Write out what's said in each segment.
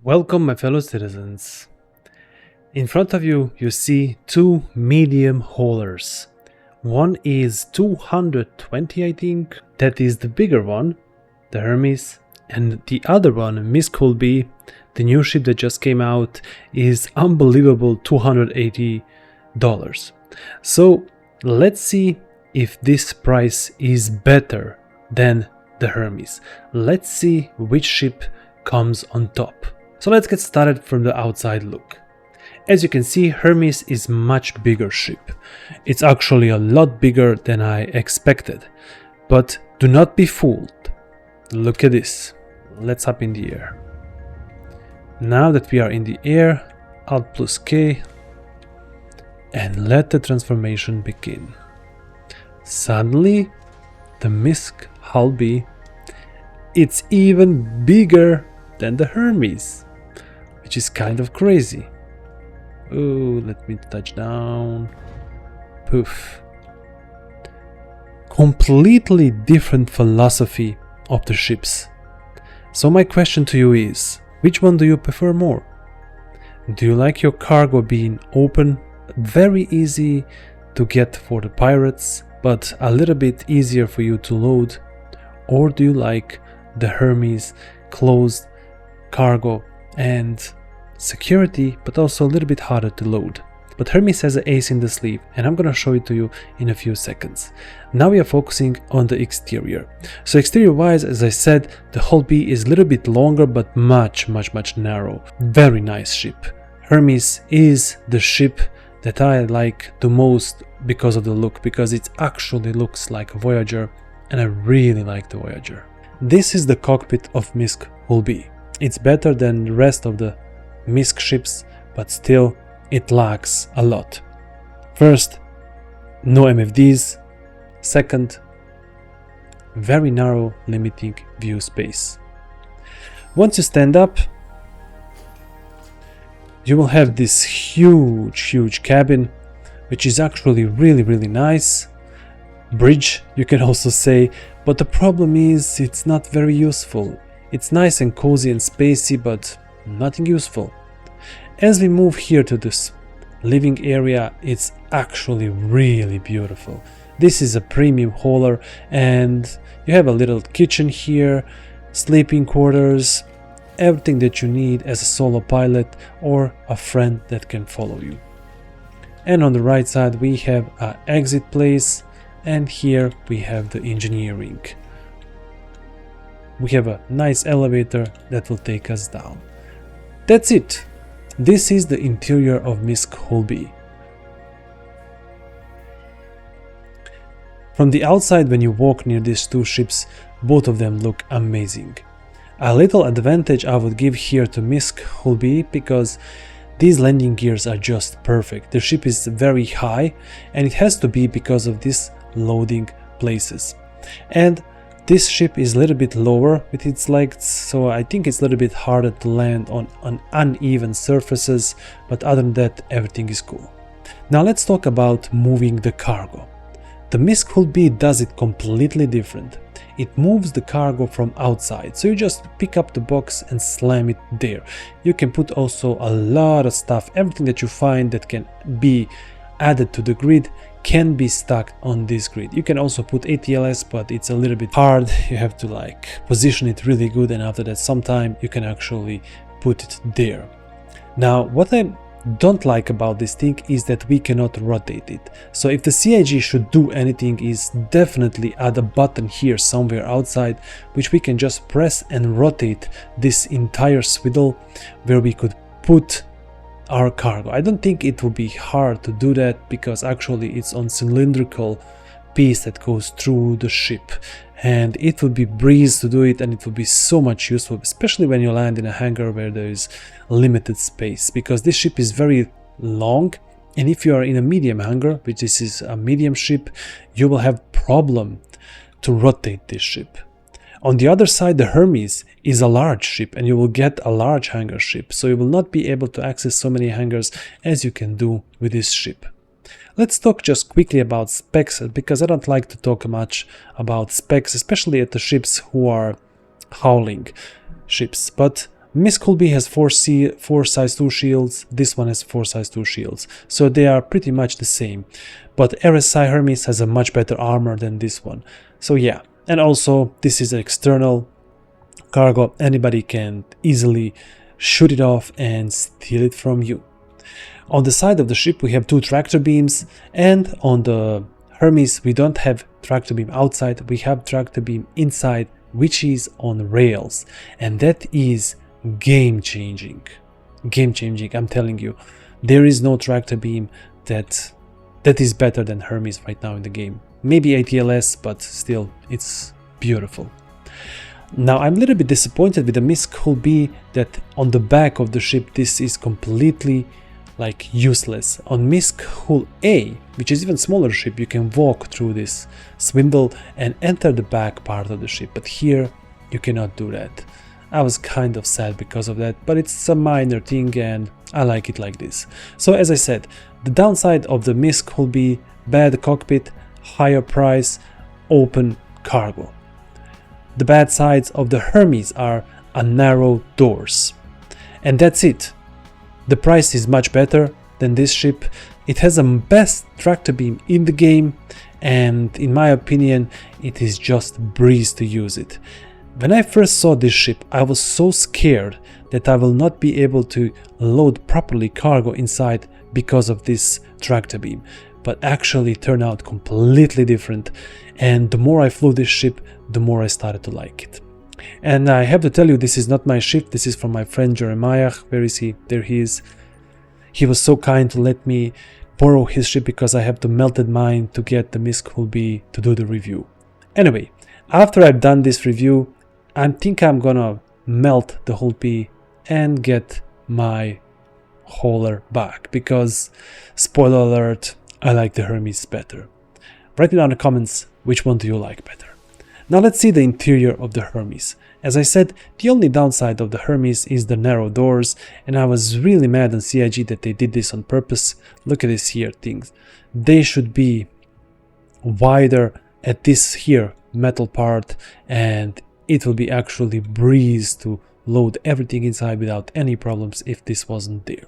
Welcome, my fellow citizens. In front of you, you see two medium haulers. One is 220, I think. That is the bigger one, the Hermes. And the other one, MISK Hole B, the new ship that just came out, is unbelievable $280. So let's see if this price is better than the Hermes. Let's see which ship comes on top. So let's get started from the outside look. As you can see, Hermes is much bigger ship. It's actually a lot bigger than I expected. But do not be fooled. Look at this. Let's hop in the air. Now that we are in the air, Alt plus K, and let the transformation begin. Suddenly, the MISK Hull B, it's even bigger than the Hermes, which is kind of crazy. Oh, let me touch down. Poof. Completely different philosophy of the ships. So my question to you is, which one do you prefer more? Do you like your cargo being open, very easy to get for the pirates, but a little bit easier for you to load? Or do you like the Hermes closed cargo and security, but also a little bit harder to load? But Hermes has an ace in the sleeve, and I'm gonna show it to you in a few seconds. Now we are focusing on the exterior. So exterior wise, as I said, the Hull B is a little bit longer, but much narrow. Very nice ship. Hermes is the ship that I like the most because of the look, because it actually looks like a Voyager, and I really like the Voyager. This is the cockpit of MISK Hole B. It's better than the rest of the MISK ships, but still it lacks a lot. First, no MFDs. Second, very narrow, limiting view space. Once you stand up, you will have this huge cabin, which is actually really nice. Bridge, you can also say, but the problem is it's not very useful. It's nice and cozy and spacey, but nothing useful. As we move here to this living area, it's actually really beautiful. This is a premium hauler, and you have a little kitchen here, sleeping quarters, everything that you need as a solo pilot or a friend that can follow you. And on the right side we have an exit place, and here we have the engineering. We have a nice elevator that will take us down. That's it. This is the interior of MISK Hole B. From the outside, when you walk near these two ships, both of them look amazing. A little advantage I would give here to MISK Hole B, because these landing gears are just perfect. The ship is very high, and it has to be because of these loading places. And this ship is a little bit lower with its legs, so I think it's a little bit harder to land on uneven surfaces, but other than that, everything is cool. Now let's talk about moving the cargo. The MISK Hole B does it completely different. It moves the cargo from outside, so you just pick up the box and slam it there. You can put also a lot of stuff, everything that you find that can be added to the grid can be stuck on this grid. You can also put ATLS, but it's a little bit hard. You have to position it really good, and after that sometime you can actually put it there. Now what I don't like about this thing is that we cannot rotate it. So if the CIG should do anything, is definitely add a button here somewhere outside, which we can just press and rotate this entire swivel where we could put our cargo. I don't think it will be hard to do that, because actually it's on cylindrical piece that goes through the ship, and it will be breeze to do it, and it will be so much useful, especially when you land in a hangar where there is limited space, because this ship is very long, and if you are in a medium hangar, which this is a medium ship, you will have problem to rotate this ship. On the other side, the Hermes is a large ship, and you will get a large hangar ship, so you will not be able to access so many hangars as you can do with this ship. Let's talk just quickly about specs, because I don't like to talk much about specs, especially at the ships who are hauling ships. But MISK Hole B has 4 size 2 shields, this one has 4 size 2 shields, so they are pretty much the same. But RSI Hermes has a much better armor than this one. So yeah, and also this is an external cargo, anybody can easily shoot it off and steal it from you. On the side of the ship we have 2 tractor beams, and on the Hermes we don't have tractor beam outside, we have tractor beam inside, which is on rails, and that is game changing, I'm telling you. There is no tractor beam that is better than Hermes right now in the game. Maybe ATLS, but still it's beautiful. Now I'm a little bit disappointed with the MISK Hole B that on the back of the ship this is completely like useless. On MISK Hull A, which is even smaller ship, you can walk through this spindle and enter the back part of the ship, but here you cannot do that. I was kind of sad because of that, but it's a minor thing and I like it like this. So as I said, the downside of the MISK Hole B: bad cockpit, higher price, open cargo. The bad sides of the Hermes are narrow doors. And that's it. The price is much better than this ship. It has the best tractor beam in the game, and in my opinion it is just breeze to use it. When I first saw this ship I was so scared that I will not be able to load properly cargo inside because of this tractor beam, but actually it turned out completely different, and the more I flew this ship the more I started to like it. And I have to tell you, this is not my ship, this is from my friend Jeremiah. Where is he? There he is. He was so kind to let me borrow his ship because I have the melted mine to get the MISK Hole B to do the review. Anyway, after I've done this review, I think I'm gonna melt the Hole B and get my hauler back because, spoiler alert, I like the Hermes better. Write me down in the comments which one do you like better. Now let's see the interior of the Hermes. As I said, the only downside of the Hermes is the narrow doors, and I was really mad on CIG that they did this on purpose. Look at this here things. They should be wider at this here metal part, and it will be actually breeze to load everything inside without any problems if this wasn't there.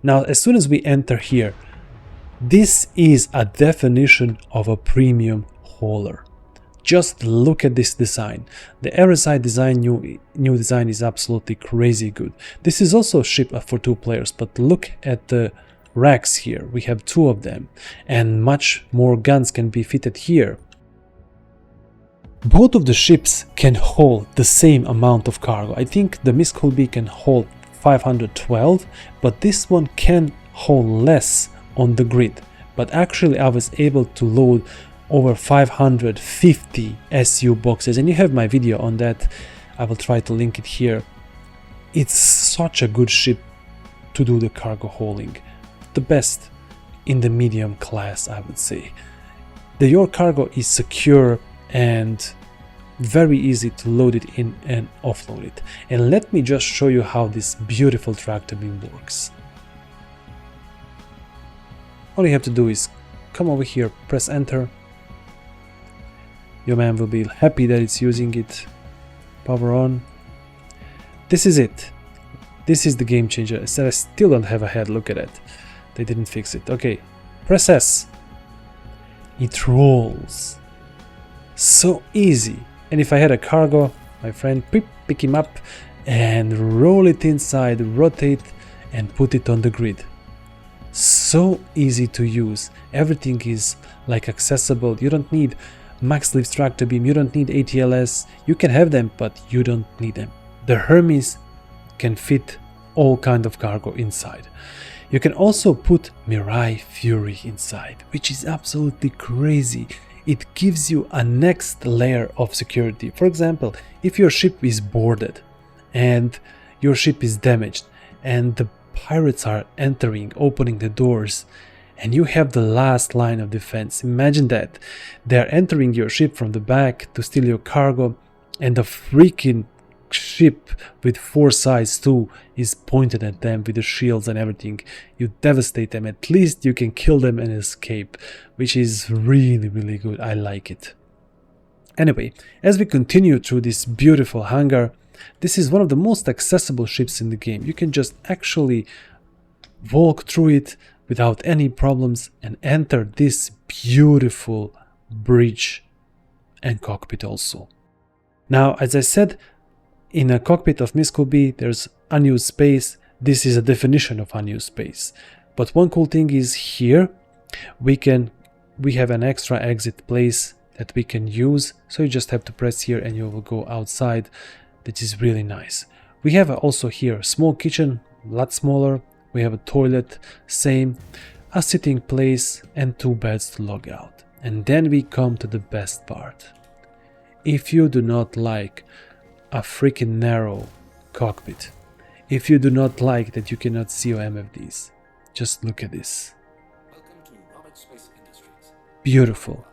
Now as soon as we enter here, this is a definition of a premium hauler. Just look at this design. The RSI design, new design is absolutely crazy good. This is also a ship for 2 players, but look at the racks here. We have 2 of them, and much more guns can be fitted here. Both of the ships can hold the same amount of cargo. I think the MISK Hole B can hold 512, but this one can hold less on the grid. But actually I was able to load over 550 SU boxes, and you have my video on that. I will try to link it here. It's such a good ship to do the cargo hauling. The best in the medium class, I would say. Your cargo is secure and very easy to load it in and offload it. And let me just show you how this beautiful tractor beam works. All you have to do is come over here, press enter. Your man will be happy that it's using it. Power on. This is it. This is the game changer. I said I still don't have a head. Look at it. They didn't fix it. Okay. Press S. It rolls. So easy. And if I had a cargo, my friend, pick him up and roll it inside, rotate and put it on the grid. So easy to use. Everything is like accessible. You don't need max lift tractor beam, you don't need ATLS. You can have them, but you don't need them. The Hermes can fit all kind of cargo inside. You can also put Mirai Fury inside, which is absolutely crazy. It gives you a next layer of security. For example, if your ship is boarded and your ship is damaged and the pirates are entering, opening the doors, and you have the last line of defense. Imagine that. They're entering your ship from the back to steal your cargo, and the freaking ship with 4 size 2 is pointed at them with the shields and everything. You devastate them. At least you can kill them and escape, which is really, really good. I like it. Anyway, as we continue through this beautiful hangar, This is one of the most accessible ships in the game. You can just actually walk through it without any problems and enter this beautiful bridge and cockpit also. Now, as I said, in a cockpit of MISK Hole B, there's unused space. This is a definition of unused space. But one cool thing is here, we have an extra exit place that we can use. So you just have to press here and you will go outside. That is really nice. We have also here a small kitchen, a lot smaller. We have a toilet, same, a sitting place and 2 beds to log out. And then we come to the best part. If you do not like a freaking narrow cockpit, if you do not like that you cannot see your MFDs, just look at this. Beautiful.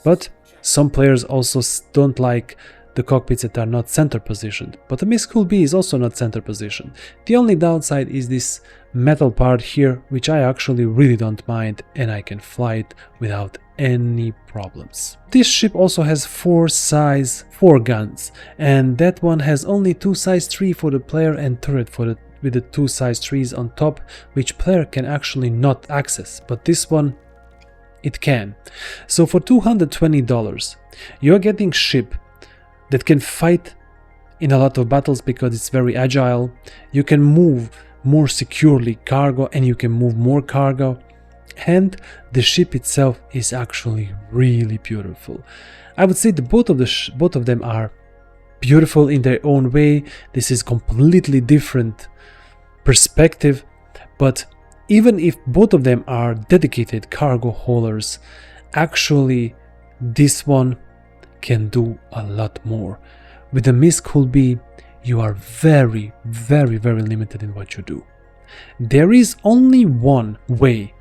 But some players also don't like the cockpits that are not center positioned, but the MISK Hole B is also not center positioned. The only downside is this metal part here, which I actually really don't mind, and I can fly it without any problems. This ship also has 4 guns, and that one has only 2 size 3 for the player and turret for with the 2 size 3s on top, which player can actually not access, but this one it can. So for $220 you're getting ship that can fight in a lot of battles because it's very agile. You can move more securely cargo and you can move more cargo, and the ship itself is actually really beautiful. I would say the both of them are beautiful in their own way. This is completely different perspective, but even if both of them are dedicated cargo haulers, actually this one can do a lot more. With the MISK Hole B, you are very limited in what you do. There is only one way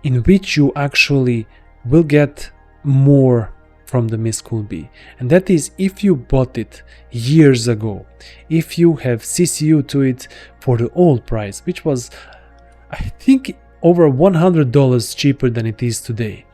in which you actually will get more from the MISK Hole B, and that is if you bought it years ago, if you have CCU to it for the old price, which was I think over $100 cheaper than it is today.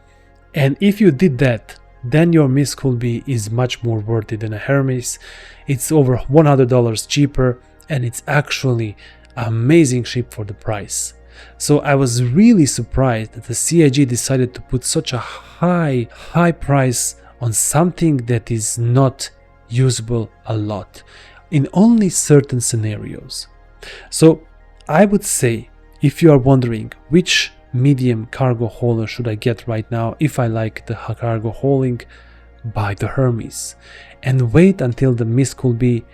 And if you did that, then your MISK Hole B is much more worth it than a Hermes. It's over $100 cheaper, and it's actually an amazing ship for the price. So I was really surprised that the CIG decided to put such a high price on something that is not usable a lot in only certain scenarios. So I would say, if you are wondering which medium cargo hauler should I get right now if I like the cargo hauling, buy the Hermes and wait until the MISK Hole B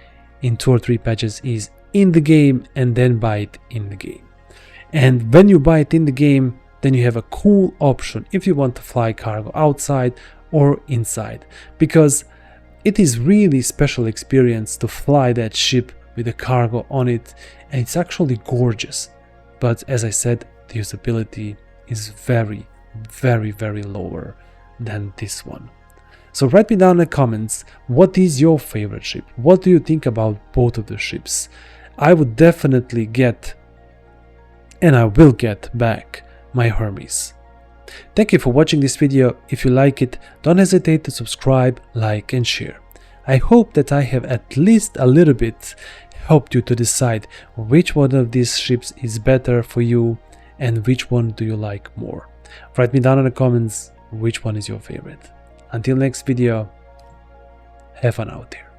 in 2 or 3 patches is in the game, and then buy it in the game. And when you buy it in the game, then you have a cool option if you want to fly cargo outside or inside, because it is really special experience to fly that ship with the cargo on it, and it's actually gorgeous. But as I said, the usability is very lower than this one. So write me down in the comments, what is your favorite ship? What do you think about both of the ships? I would definitely get, and I will get back, my Hermes. Thank you for watching this video. If you like it, don't hesitate to subscribe, like and share. I hope that I have at least a little bit helped you to decide which one of these ships is better for you and which one do you like more. Write me down in the comments which one is your favorite. Until next video, have fun out there.